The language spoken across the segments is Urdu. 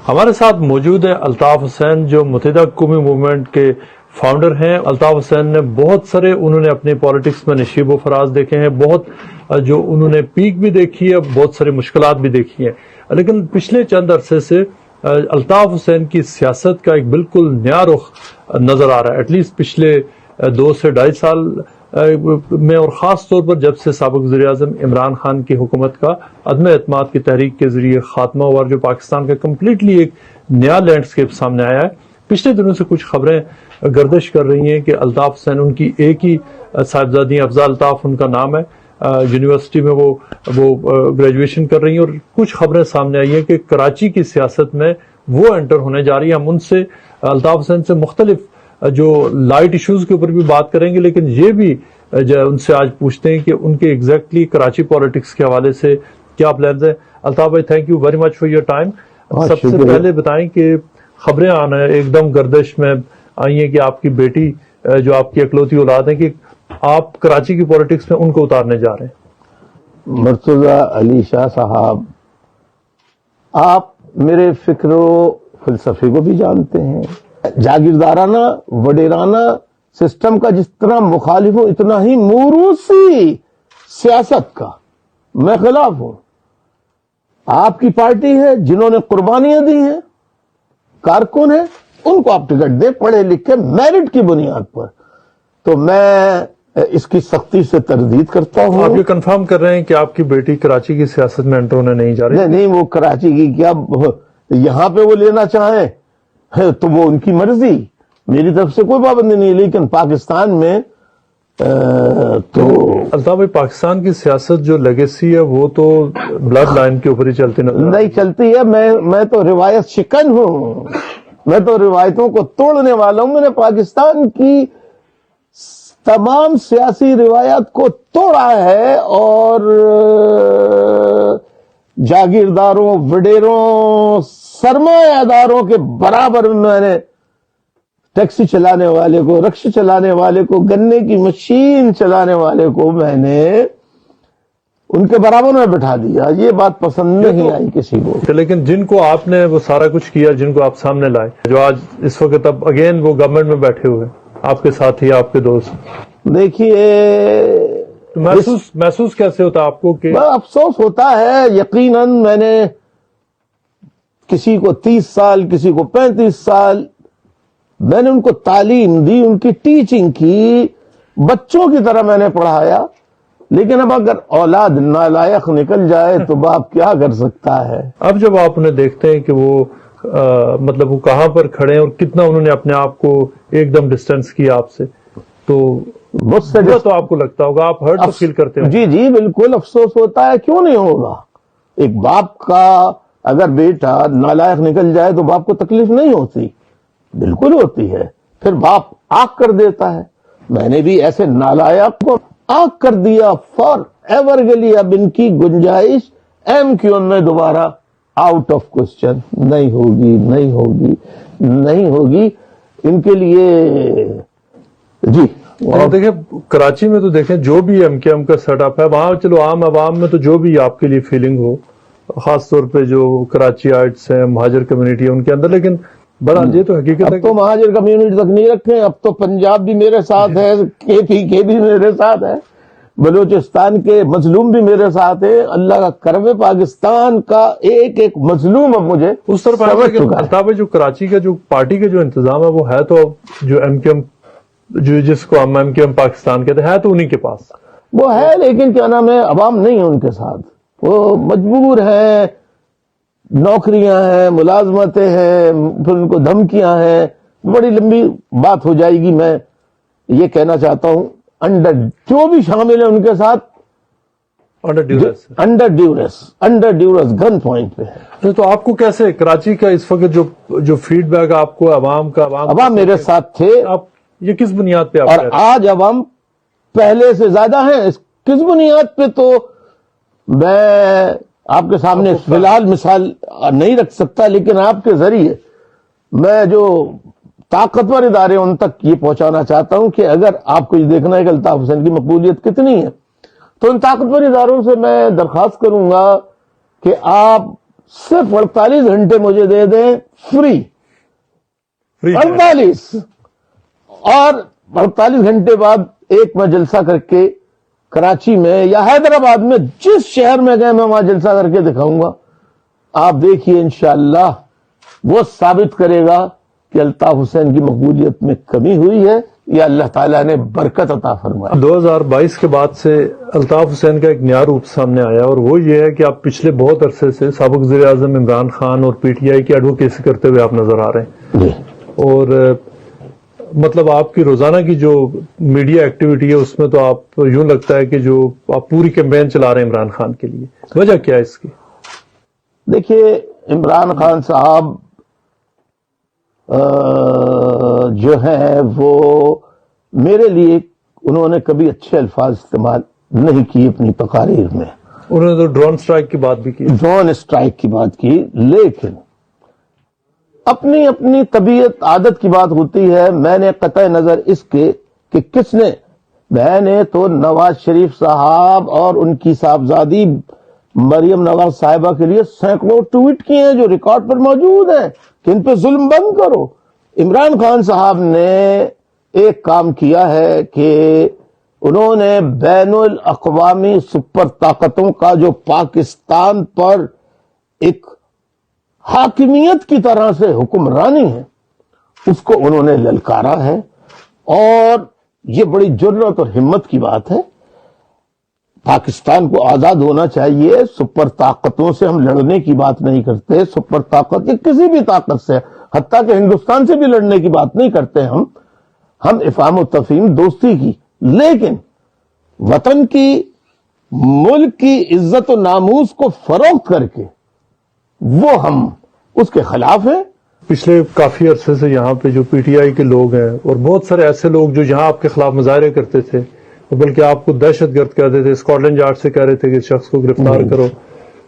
ہمارے ساتھ موجود ہیں الطاف حسین جو متحدہ قومی موومنٹ کے فاؤنڈر ہیں۔ الطاف حسین نے بہت سارے انہوں نے اپنی پالیٹکس میں نشیب و فراز دیکھے ہیں، بہت جو انہوں نے پیک بھی دیکھی ہے، بہت ساری مشکلات بھی دیکھی ہیں، لیکن پچھلے چند عرصے سے الطاف حسین کی سیاست کا ایک بالکل نیا رخ نظر آ رہا ہے، ایٹ لیسٹ پچھلے 2 سے 2.5 سال میں، اور خاص طور پر جب سے سابق وزیر اعظم عمران خان کی حکومت کا عدم اعتماد کی تحریک کے ذریعے خاتمہ ہوا، جو پاکستان کا کمپلیٹلی ایک نیا لینڈسکیپ سامنے آیا ہے۔ پچھلے دنوں سے کچھ خبریں گردش کر رہی ہیں کہ الطاف حسین ان کی ایک ہی صاحبزادی افضا الطاف ان کا نام ہے، یونیورسٹی میں وہ گریجویشن کر رہی ہیں، اور کچھ خبریں سامنے آئی ہیں کہ کراچی کی سیاست میں وہ انٹر ہونے جا رہی ہیں۔ ہم ان سے الطاف حسین سے مختلف جو لائٹ ایشوز کے اوپر بھی بات کریں گے، لیکن یہ بھی ان سے آج پوچھتے ہیں کہ ان کے ایگزیکٹلی کراچی پالیٹکس کے حوالے سے کیا پلانز ہیں۔ الطاف بھائی، thank you very much for your time. سب سے پہلے بتائیں کہ خبریں آنا ایک دم گردش میں آئی ہیں کہ آپ کی بیٹی جو آپ کی اکلوتی اولاد ہے، کہ آپ کراچی کی پالیٹکس میں ان کو اتارنے جا رہے ہیں۔ مرتضی علی شاہ صاحب، آپ میرے فکر و فلسفے کو بھی جانتے ہیں۔ جاگیردارانہ وڈیرانہ سسٹم کا جس طرح مخالف ہوں، اتنا ہی موروثی سیاست کا میں خلاف ہوں۔ آپ کی پارٹی ہے، جنہوں نے قربانیاں دی ہیں، کارکن ہیں، ان کو آپ ٹکٹ دیں پڑھے لکھے میرٹ کی بنیاد پر، تو میں اس کی سختی سے تردید کرتا ہوں۔ آپ یہ کنفرم کر رہے ہیں کہ آپ کی بیٹی کراچی کی سیاست میں انٹر ہونے نہیں جا رہی؟ نہیں، وہ کراچی کی کیا، یہاں پہ وہ لینا چاہیں تو وہ ان کی مرضی، میری طرف سے کوئی پابندی نہیں، لیکن پاکستان میں تو الطاف بھائی، پاکستان کی سیاست جو لیگیسی ہے وہ تو بلڈ لائن کے اوپر ہی چلتی نہیں چلتی ہے۔ میں تو روایت شکن ہوں، میں تو روایتوں کو توڑنے والا ہوں۔ میں نے پاکستان کی تمام سیاسی روایات کو توڑا ہے، اور جاگیرداروں، وڈیروں، سرمایہ داروں کے برابر میں نے ٹیکسی چلانے والے کو، رکشے چلانے والے کو، گنے کی مشین چلانے والے کو میں نے ان کے برابر میں بٹھا دیا۔ یہ بات پسند نہیں آئی کسی کو۔ لیکن جن کو آپ نے وہ سارا کچھ کیا، جن کو آپ سامنے لائے، جو آج اس وقت اب اگین وہ گورنمنٹ میں بیٹھے ہوئے، آپ کے ساتھی، آپ کے دوست، دیکھیے محسوس کیسے ہوتا آپ کو؟ کہ افسوس ہوتا ہے، یقیناً میں نے کسی کو 30 سال، کسی کو 35 سال میں نے ان کو تعلیم دی، ان کی ٹیچنگ کی، بچوں کی طرح میں نے پڑھایا، لیکن اب اگر اولاد نالائق نکل جائے تو باپ کیا کر سکتا ہے؟ اب جب آپ انہیں دیکھتے ہیں کہ وہ مطلب وہ کہاں پر کھڑے ہیں اور کتنا انہوں نے اپنے آپ کو ایک دم ڈسٹینس کیا آپ سے، تو مجھ سے تو آپ کو لگتا ہوگا، آپ ہرٹ فیل کرتے ہیں؟ جی جی بالکل افسوس ہوتا ہے، کیوں نہیں ہوگا؟ ایک باپ کا اگر بیٹا نالائق نکل جائے تو باپ کو تکلیف نہیں ہوتی؟ بالکل ہوتی ہے۔ پھر باپ آگ کر دیتا ہے۔ میں نے بھی ایسے نالائق کو آگ کر دیا فار ایور کے لیے۔ اب ان کی گنجائش ایم کیو ایم میں دوبارہ آؤٹ آف کوشچن نہیں ہوگی، نہیں ہوگی، نہیں ہوگی ان کے لیے۔ جی اور دیکھیں کراچی میں تو دیکھیں جو بھی ایم کے ایم کا سیٹ اپ ہے، وہاں چلو عام عوام میں تو جو بھی آپ کے لیے فیلنگ ہو، خاص طور پہ جو کراچی آئٹس ہیں، مہاجر کمیونٹی ہے ان کے اندر، لیکن بڑا یہ تو حقیقت ہے اب تو مہاجر کمیونٹی تک نہیں رکھے، اب تو پنجاب بھی میرے ساتھ ہے، کے پی کے بھی میرے ساتھ ہے، بلوچستان کے مظلوم بھی میرے ساتھ ہے۔ اللہ کا کرم ہے، پاکستان کا ایک ایک مظلوم اب مجھے اس طرف الطاف جو کراچی کا جو پارٹی کا جو انتظام ہے وہ ہے تو جو ایم کے ایم، جو جس کو ہم ایم کے ایم پاکستان کہتے ہیں، تو انہی کے پاس وہ ہے، لیکن کیا نام ہے، عوام نہیں ہے ان کے ساتھ، وہ مجبور ہیں، نوکریاں ہیں، ملازمتیں ہیں، پھر ان کو دھمکیاں ہیں، بڑی لمبی بات ہو جائے گی۔ میں یہ کہنا چاہتا ہوں، جو بھی شامل ہے ان کے ساتھ انڈر ڈیورس گن پوائنٹ پہ ہے۔ تو آپ کو کیسے کراچی کا اس وقت جو فیڈ بیک آپ کو عوام کا، عوام میرے ساتھ تھے، آپ یہ کس بنیاد پہ؟ اور آج عوام پہلے سے زیادہ ہیں، کس بنیاد پہ تو میں آپ کے سامنے فی الحال مثال نہیں رکھ سکتا، لیکن آپ کے ذریعے میں جو طاقتور ادارے ان تک یہ پہنچانا چاہتا ہوں کہ اگر آپ کو یہ دیکھنا ہے کہ الطاف حسین کی مقبولیت کتنی ہے، تو ان طاقتور اداروں سے میں درخواست کروں گا کہ آپ صرف 48 گھنٹے مجھے دے دیں فری، 48، اور 48 گھنٹے بعد ایک میں جلسہ کر کے کراچی میں یا حیدرآباد میں جس شہر میں گئے میں وہاں جلسہ کر کے دکھاؤں گا. آپ دیکھیے انشاءاللہ وہ ثابت کرے گا کہ الطاف حسین کی مقبولیت میں کمی ہوئی ہے یا اللہ تعالیٰ نے برکت عطا فرمائی. 2022 کے بعد سے الطاف حسین کا ایک نیا روپ سامنے آیا، اور وہ یہ ہے کہ آپ پچھلے بہت عرصے سے سابق وزیر اعظم عمران خان اور پی ٹی آئی کی ایڈوکیسی کرتے ہوئے آپ نظر آ رہے ہیں. جی. اور مطلب آپ کی روزانہ کی جو میڈیا ایکٹیویٹی ہے اس میں تو آپ یوں لگتا ہے کہ جو آپ پوری کیمپین چلا رہے ہیں عمران خان کے لیے، وجہ کیا ہے اس کی؟ دیکھیے عمران خان صاحب جو ہیں وہ میرے لیے انہوں نے کبھی اچھے الفاظ استعمال نہیں کیے اپنی تقاریر میں. انہوں نے تو ڈرون سٹرائک کی بات بھی کی، ڈرون اسٹرائک کی بات کی، لیکن اپنی اپنی طبیعت عادت کی بات ہوتی ہے. میں نے قطع نظر اس کے کہ کس نے، میں نے تو نواز شریف صاحب اور ان کی صاحبزادی مریم نواز صاحبہ کے لیے سینکڑوں ٹویٹ کیے ہیں جو ریکارڈ پر موجود ہیں کہ ان پہ ظلم بند کرو. عمران خان صاحب نے ایک کام کیا ہے کہ انہوں نے بین الاقوامی سپر طاقتوں کا جو پاکستان پر ایک حاکمیت کی طرح سے حکمرانی ہے اس کو انہوں نے للکارا ہے، اور یہ بڑی جرأت اور ہمت کی بات ہے. پاکستان کو آزاد ہونا چاہیے. سپر طاقتوں سے ہم لڑنے کی بات نہیں کرتے، سپر طاقت یا کسی بھی طاقت سے، حتیٰ کہ ہندوستان سے بھی لڑنے کی بات نہیں کرتے ہم افہام و تفہیم دوستی کی، لیکن وطن کی، ملک کی عزت و ناموس کو فروخت کر کے وہ ہم اس کے خلاف ہیں. پچھلے کافی عرصے سے یہاں پہ جو پی ٹی آئی کے لوگ ہیں اور بہت سارے ایسے لوگ جو یہاں آپ کے خلاف مظاہرے کرتے تھے، بلکہ آپ کو دہشت گرد کہتے تھے، اسکاٹ لینڈ یارڈ سے کہہ رہے تھے کہ اس شخص کو گرفتار کرو،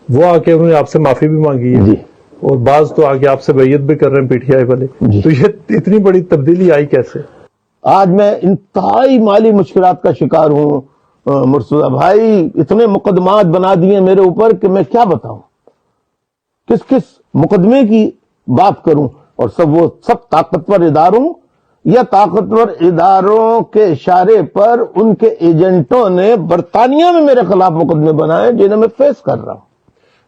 وہ آ کے انہوں نے آپ سے معافی بھی مانگی ہے، جی. اور بعض تو آگے آپ سے بیعت بھی کر رہے ہیں پی ٹی آئی والے. جی. تو یہ اتنی بڑی تبدیلی آئی کیسے؟ آج میں انتہائی مالی مشکلات کا شکار ہوں مرتضی بھائی. اتنے مقدمات بنا دیے میرے اوپر کہ میں کیا بتاؤں، کس کس مقدمے کی بات کروں. اور وہ سب طاقتور اداروں یا طاقتور اداروں کے اشارے پر ان کے ایجنٹوں نے برطانیہ میں میرے خلاف مقدمے بنائے جنہیں میں فیس کر رہا ہوں.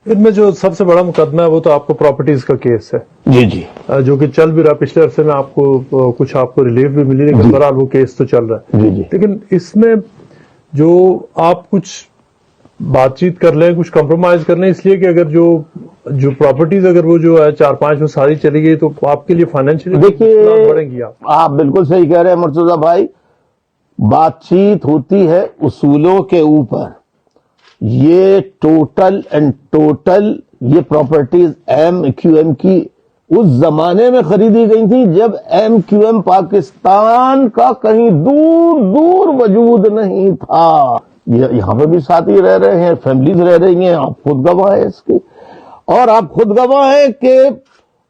ان میں جو سب سے بڑا مقدمہ ہے وہ تو آپ کو پراپرٹیز کا کیس ہے، جی جی، جو کہ چل بھی رہا. پچھلے عرصے میں آپ کو کچھ آپ کو ریلیف بھی ملی، لیکن بہرحال وہ کیس تو چل رہا ہے. جی جی. لیکن اس میں جو آپ کچھ بات چیت کر لیں، کچھ کمپرومائز کر لیں، اس لیے کہ اگر جو پراپرٹیز اگر وہ جو ہے 4-5 میں ساری چلی گئی تو آپ کے لیے فائنینشلی دیکھیے بڑھیں گی. آپ بالکل صحیح کہہ رہے ہیں مرتضی بھائی. بات چیت ہوتی ہے اصولوں کے اوپر. یہ ٹوٹل اینڈ ٹوٹل یہ پراپرٹیز ایم کیو ایم کی اس زمانے میں خریدی گئی تھی جب ایم کیو ایم پاکستان کا کہیں دور دور وجود نہیں تھا. یہاں پہ بھی ساتھی رہ رہے ہیں، فیملیز رہ رہی ہیں، آپ خود گواہ ہیں اس کی، اور آپ خود گواہ ہیں کہ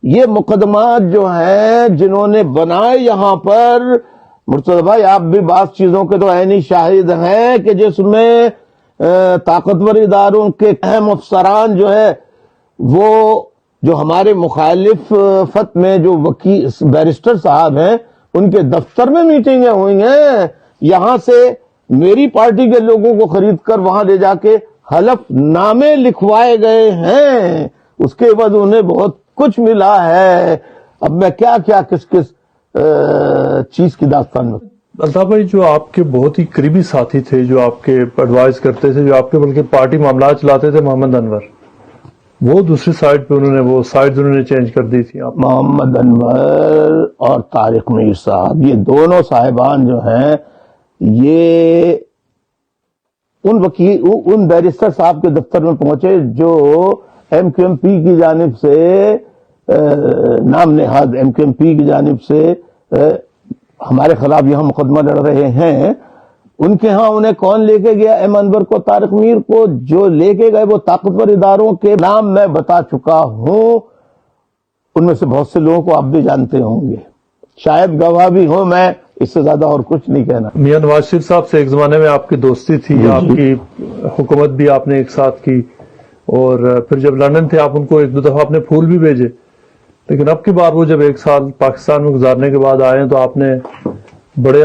یہ مقدمات جو ہیں جنہوں نے بنائے یہاں پر، مرتضی بھائی آپ بھی بعض چیزوں کے تو عینی شاہد ہیں کہ جس میں طاقتور اداروں کے اہم افسران جو ہے وہ جو ہمارے مخالف فت میں جو وکیل بیرسٹر صاحب ہیں ان کے دفتر میں میٹنگیں ہوئی ہیں. یہاں سے میری پارٹی کے لوگوں کو خرید کر وہاں لے جا کے حلف نامے لکھوائے گئے ہیں. اس کے بعد انہیں بہت کچھ ملا ہے. اب میں کیا کس چیز کی داستان میں. الطاف بھائی، جو آپ کے بہت ہی قریبی ساتھی تھے، جو آپ کے ایڈوائز کرتے تھے، جو آپ کے بلکہ پارٹی معاملات چلاتے تھے، محمد انور، وہ دوسری سائڈ پہ انہوں نے چینج کر دی تھی. محمد انور اور طارق میر صاحب، یہ دونوں صاحبان جو ہیں یہ ان بیرسٹر صاحب کے دفتر میں پہنچے جو ایم کیو ایم پی کی جانب سے نام نہاد ایم کیو ایم پی کی جانب سے ہمارے خلاف یہاں مقدمہ لڑ رہے ہیں. ان کے ہاں انہیں کون لے کے گیا؟ ایم انور کو، طارق میر کو. جو لے کے گئے وہ طاقتور اداروں کے نام میں بتا چکا ہوں. ان میں سے بہت سے لوگوں کو آپ بھی جانتے ہوں گے، شاید گواہ بھی ہوں. میں اس سے زیادہ اور کچھ نہیں کہنا. میاں نواز شریف صاحب سے ایک زمانے میں آپ کی دوستی تھی، آپ کی حکومت بھی آپ نے ایک ساتھ کی، اور پھر جب لندن تھے آپ ان کو 1-2 دفعہ اپنے پھول بھی بھیجے، لیکن اب کی بار وہ جب 1 سال پاکستان میں گزارنے کے بعد آئے ہیں تو آپ نے بڑے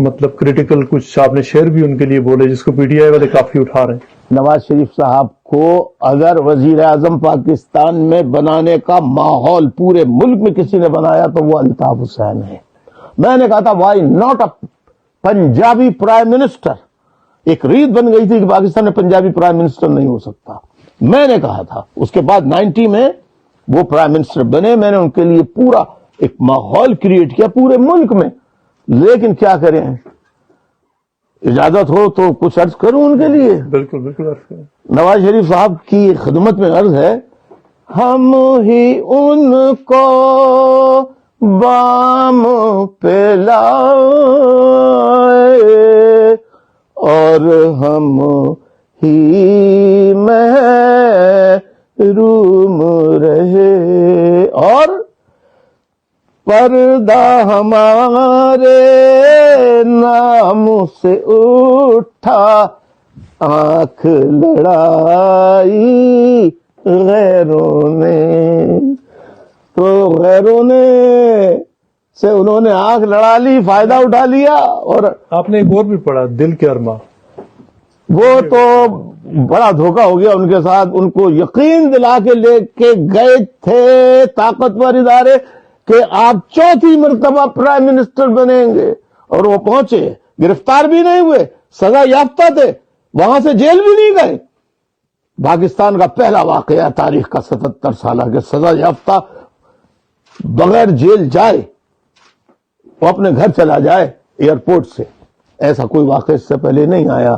مطلب کریٹیکل کچھ آپ نے شعر بھی ان کے لیے بولے، جس کو پی ٹی آئی والے کافی اٹھا رہے ہیں۔ نواز شریف صاحب کو اگر وزیر اعظم پاکستان میں بنانے کا ماحول پورے ملک میں کسی نے بنایا تو وہ الطاف حسین ہے۔ میں نے کہا تھا why not a Punjabi prime minister, ایک ریت بن گئی تھی کہ پاکستان میں پنجابی پرائم منسٹر نہیں ہو سکتا، میں نے کہا تھا۔ اس کے بعد 90 میں وہ پرائم منسٹر بنے، میں نے ان کے لیے پورا ایک ماحول کریٹ کیا پورے ملک میں، لیکن کیا کریں، اجازت ہو تو کچھ عرض کروں ان کے لیے۔ بالکل بالکل عرض کریں۔ نواز شریف صاحب کی خدمت میں عرض ہے، ہم ہی ان کو بام پہ لائے اور ہم ہی محروم رہے، اور پردہ ہمارے نام سے اٹھا، آنکھ لڑائی غیروں نے، تو غیروں نے سے انہوں نے آنکھ لڑا لی، فائدہ اٹھا لیا۔ اور آپ نے ایک اور بھی پڑھا، دل کے ارماں، وہ تو بڑا دھوکہ ہو گیا ان کے ساتھ، ان کو یقین دلا کے لے کے گئے تھے طاقتور ادارے کہ آپ 4تھی مرتبہ پرائم منسٹر بنیں گے، اور وہ پہنچے، گرفتار بھی نہیں ہوئے، سزا یافتہ تھے، وہاں سے جیل بھی نہیں گئے۔ پاکستان کا پہلا واقعہ تاریخ کا 77 سالہ کے سزا یافتہ بغیر جیل جائے وہ اپنے گھر چلا جائے ایئرپورٹ سے، ایسا کوئی واقعہ اس سے پہلے نہیں آیا۔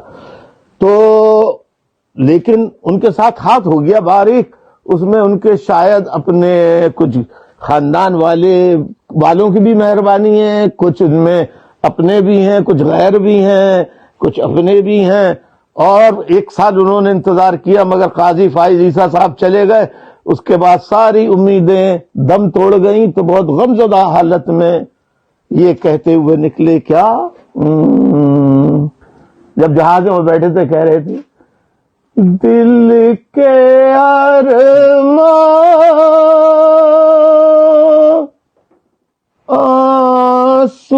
تو لیکن ان کے ساتھ ہاتھ ہو گیا باریک، اس میں ان کے شاید اپنے کچھ خاندان والوں کی بھی مہربانی ہے، کچھ ان میں اپنے بھی ہیں، کچھ غیر بھی ہیں، کچھ اپنے بھی ہیں، اور 1 سال انہوں نے انتظار کیا، مگر قاضی فائز عیسیٰ صاحب چلے گئے، اس کے بعد ساری امیدیں دم توڑ گئیں، تو بہت غمزدہ حالت میں یہ کہتے ہوئے نکلے، کیا جب جہاز میں بیٹھے تھے کہہ رہے تھے، دل کے ارمان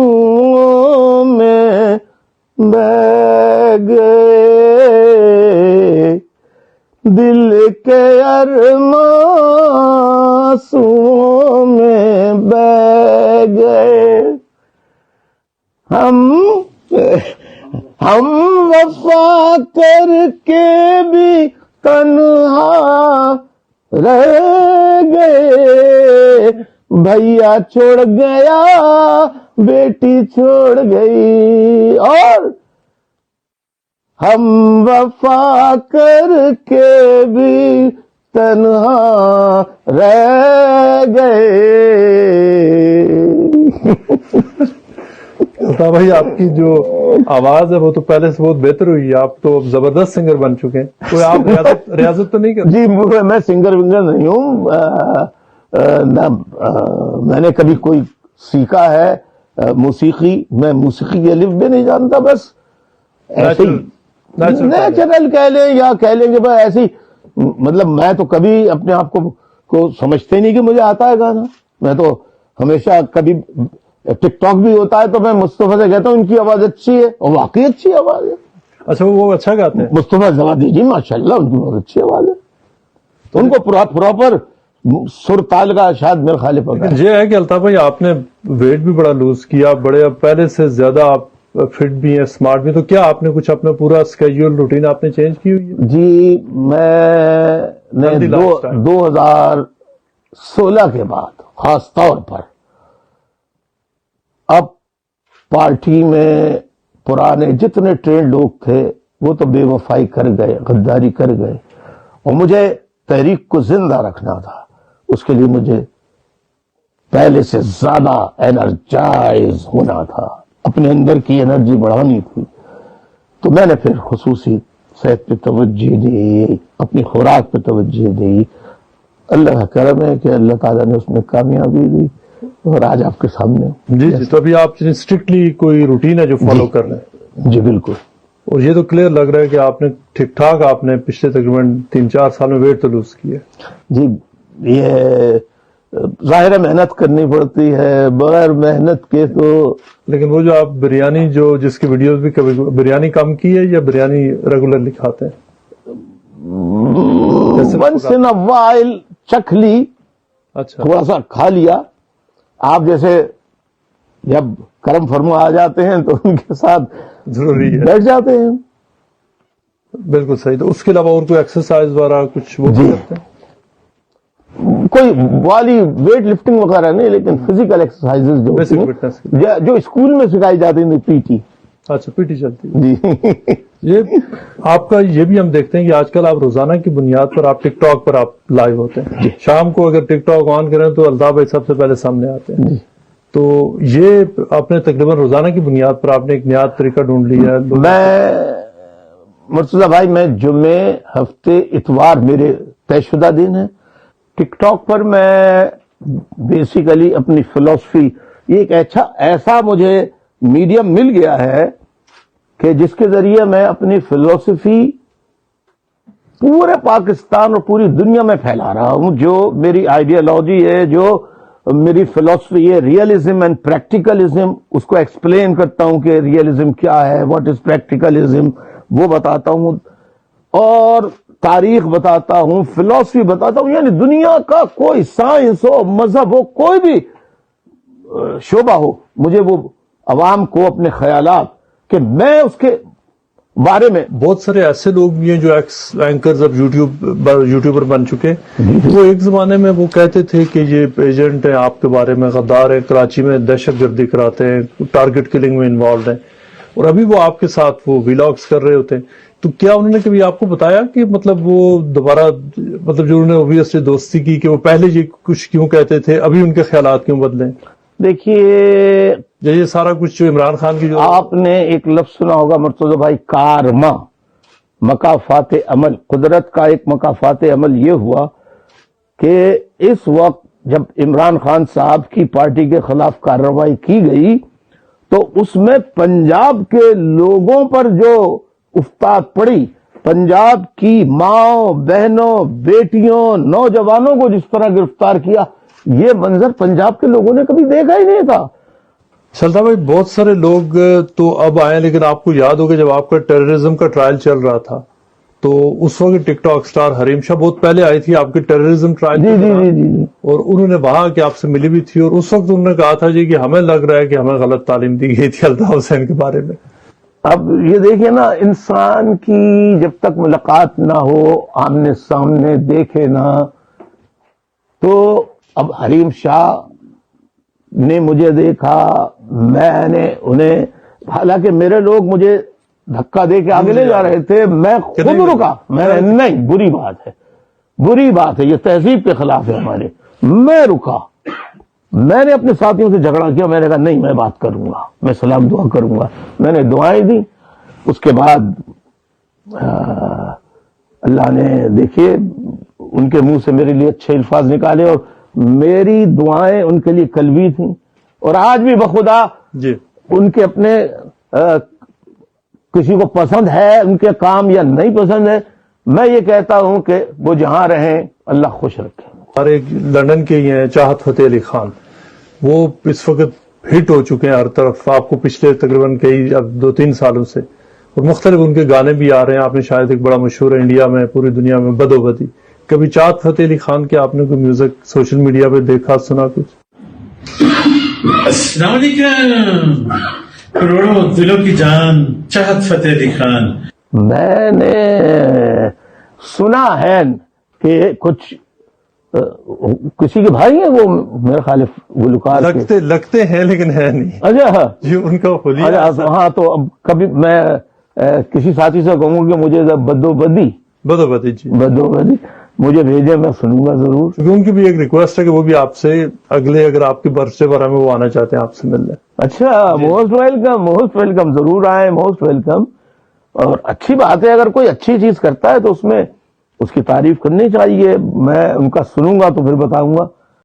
آنسوؤں میں بہہ گئے، دل کے ارمان آنسوؤں میں بہہ گئے، ہم وفا کر کے بھی تنہا رہ گئے، بھیا چھوڑ گیا بیٹی چھوڑ گئی، اور ہم وفا کر کے بھی تنہا رہ گئے۔ بھائی آپ کی جو آواز ہے وہ تو پہلے سے بہت بہتر ہوئی ہے، آپ تو اب زبردست سنگر بن چکے ہیں، کوئی آپ ریاضت تو نہیں کرتے؟ جی میں سنگر ونگر نہیں ہوں، میں نے کبھی کوئی سیکھا ہے موسیقی، میں موسیقی کے الف بھی نہیں جانتا، بس ایسے ہی نیچرل کہہ لیں یا کہہ لیں کہ بھائی ایسی، مطلب میں تو کبھی اپنے آپ کو سمجھتے نہیں کہ مجھے آتا ہے گانا، میں تو ہمیشہ کبھی ٹک ٹاک بھی ہوتا ہے تو میں مصطفیٰ سے کہتا ہوں ان کی آواز اچھی ہے، اور واقعی اچھی آواز ہے۔ اچھا وہ اچھا گاتے ہیں مصطفیٰ زوادی جی، ماشاءاللہ ان کی بہت اچھی آواز ہے، ان کو پراپر سر تال کا شاید میرے خیال پر۔ یہ ہے کہ الطاف بھائی آپ نے ویٹ بھی بڑا لوز کیا، بڑے پہلے سے زیادہ آپ فٹ بھی ہیں، اسمارٹ بھی، تو کیا آپ نے کچھ اپنا پورا اسکیجول روٹین آپ نے چینج کی ہوئی ہے؟ جی میں نے 2016 کے بعد خاص طور پر اب پارٹی میں پرانے جتنے ٹرینڈ لوگ تھے وہ تو بے وفائی کر گئے، غداری کر گئے، اور مجھے تحریک کو زندہ رکھنا تھا، اس کے لیے مجھے پہلے سے زیادہ انرجائز ہونا تھا، اپنے اندر کی انرجی بڑھانی تھی، تو میں نے پھر خصوصی صحت پہ توجہ دی، اپنی خوراک پہ توجہ دی، اللہ کا کرم ہے کہ اللہ تعالیٰ نے اس میں کامیابی دی، اور آج آپ کے سامنے۔ جی تو ابھی آپ اسٹرکٹلی کوئی روٹین ہے جو فالو کر رہے ہیں؟ جی بالکل۔ اور یہ تو کلیئر لگ رہا ہے کہ آپ نے ٹھیک ٹھاک آپ نے پچھلے تقریباً 3-4 سال میں ویٹ تو لوز کیا. جی یہ ظاہر ہے محنت کرنی پڑتی ہے، بغیر محنت کے تو. لیکن وہ جو آپ بریانی جس کی ویڈیوز بھی کبھی بریانی کم کی ہے یا بریانی ریگولرلی کھاتے ہیں؟ ونس ان اے وائل چکھ لی، اچھا تھوڑا سا کھا لیا. آپ جیسے جب کرم فرما آ جاتے ہیں تو ان کے ساتھ ضروری ہے. بیٹھ جاتے ہیں. بالکل صحیح. تو اس کے علاوہ اور کوئی ایکسرسائز وغیرہ کچھ وہ بھی کرتے ہیں؟ کوئی والی ویٹ لفٹنگ وغیرہ نہیں، لیکن فزیکل ایکسرسائز جو ہوتی بیسک ہیں، فٹنس. جو اسکول میں سکھائی جاتی ہیں، پی ٹی. اچھا پی ٹی چلتی ہے. جی یہ آپ کا یہ بھی ہم دیکھتے ہیں کہ آج کل آپ روزانہ کی بنیاد پر آپ ٹک ٹاک پر آپ لائیو ہوتے ہیں. شام کو اگر ٹک ٹاک آن کریں تو الطاف بھائی سب سے پہلے سامنے آتے ہیں. تو یہ اپنے تقریباً روزانہ کی بنیاد پر آپ نے ایک نیا طریقہ ڈھونڈ لیا ہے. میں مرتضی بھائی، میں جمعے، ہفتے، اتوار میرے طے شدہ دن ہیں. ٹک ٹاک پر میں بیسیکلی اپنی فلسفی، یہ ایک ایسا مجھے میڈیم مل گیا ہے کہ جس کے ذریعے میں اپنی فلسفی پورے پاکستان اور پوری دنیا میں پھیلا رہا ہوں. جو میری آئیڈیالوجی ہے، جو میری فلسفی ہے، ریئلزم اینڈ پریکٹیکلزم، اس کو ایکسپلین کرتا ہوں کہ ریئلزم کیا ہے، واٹ از پریکٹیکلزم، وہ بتاتا ہوں، اور تاریخ بتاتا ہوں، فلسفی بتاتا ہوں. یعنی دنیا کا کوئی سائنس ہو، مذہب ہو، کوئی بھی شعبہ ہو، مجھے وہ عوام کو اپنے خیالات کہ میں اس کے بارے میں. بہت سارے ایسے لوگ بھی ہیں جو ایکس اینکرز اب یوٹیوبر بن چکے. وہ ایک زمانے میں وہ کہتے تھے کہ یہ ایجنٹ ہیں آپ کے بارے میں، غدار ہیں، کراچی میں دہشت گردی کراتے ہیں، ٹارگٹ کلنگ میں انوالوڈ ہیں، اور ابھی وہ آپ کے ساتھ وہ ویلاگز کر رہے ہوتے ہیں. تو کیا انہوں نے کبھی آپ کو بتایا کہ مطلب وہ دوبارہ مطلب جو انہوں نے اوبویسلی دوستی کی کہ وہ پہلے یہ کچھ کیوں کہتے تھے، ابھی ان کے خیالات کیوں بدلیں؟ دیکھیے، یہ سارا کچھ جو عمران خان کی جو آپ نے ایک لفظ سنا ہوگا مرتضی بھائی، کارما، مکافات عمل. قدرت کا ایک مکافات عمل یہ ہوا کہ اس وقت جب عمران خان صاحب کی پارٹی کے خلاف کارروائی کی گئی تو اس میں پنجاب کے لوگوں پر جو افتاد پڑی، پنجاب کی ماں، بہنوں، بیٹیوں، نوجوانوں کو جس طرح گرفتار کیا، یہ منظر پنجاب کے لوگوں نے کبھی دیکھا ہی نہیں تھا. سلطان بھائی، بہت سارے لوگ تو اب آئے، لیکن آپ کو یاد ہوگا جب آپ کا ٹیررزم کا ٹرائل چل رہا تھا تو اس وقت ٹک ٹاک سٹار حریم شاہ بہت پہلے آئی تھی آپ کے ٹیررزم ٹرائل کے دوران، جی. اور انہوں نے وہاں کہ آپ سے ملی بھی تھی، اور اس وقت انہوں نے کہا تھا جی کہ ہمیں لگ رہا ہے کہ ہمیں غلط تعلیم دی گئی تھی الطاف حسین کے بارے میں. اب یہ دیکھیں نا، انسان کی جب تک ملاقات نہ ہو، آمنے سامنے دیکھے نہ، تو اب حریم شاہ نے مجھے دیکھا، میں نے انہیں، حالانکہ میرے لوگ مجھے دھکا دے کے آگے لے جا رہے تھے، میں خود رکا. میں نے نہیں، بری بات ہے، یہ تہذیب کے خلاف ہے ہمارے. میں رکا، میں نے اپنے ساتھیوں سے جھگڑا کیا، میں نے کہا نہیں، میں بات کروں گا، میں سلام دعا کروں گا. میں نے دعائیں دی. اس کے بعد اللہ نے دیکھیے ان کے منہ سے میرے لیے اچھے الفاظ نکالے، اور میری دعائیں ان کے لیے قلبی تھیں. اور آج بھی بخدا جی ان کے اپنے کسی کو پسند ہے ان کے کام یا نہیں پسند ہے، میں یہ کہتا ہوں کہ وہ جہاں رہیں اللہ خوش رکھے. اور ایک لندن کے ہی ہیں چاہت فتح علی خان، وہ اس وقت ہٹ ہو چکے ہیں ہر طرف، آپ کو پچھلے تقریباً کئی اب 2-3 سالوں سے، اور مختلف ان کے گانے بھی آ رہے ہیں. آپ نے شاید ایک بڑا مشہور ہے انڈیا میں، پوری دنیا میں، بدو بدی. کبھی چاہت فتح علی خان کے آپ نے کوئی میوزک سوشل میڈیا پہ دیکھا، سنا کچھ؟ السلام علیکم کروڑوں دلوں کی جان چاہت فتح علی خان. میں نے سنا ہے کہ کچھ کسی کے بھائی ہیں، وہ میرے خیال گلوکار لگتے ہیں لیکن ہے نہیں. اچھا یہ ان کا حلیہ. ہاں، تو اب کبھی میں کسی ساتھی سے کہوں گا کہ مجھے بدو بدی جی مجھے بھیجے، میں سنوں گا ضرور. کیونکہ ان کی بھی ایک ریکویسٹ ہے کہ وہ بھی آپ سے اگلے، اگر آپ کی برتھ ڈے پر ہمیں وہ آنا چاہتے ہیں آپ سے ملنے. اچھا، موسٹ ویلکم، ضرور آئیں، موسٹ ویلکم. اور اچھی بات ہے، اگر کوئی اچھی چیز کرتا ہے تو اس میں اس کی تعریف کرنی چاہیے. میں ان کا سنوں گا تو پھر بتاؤں گا.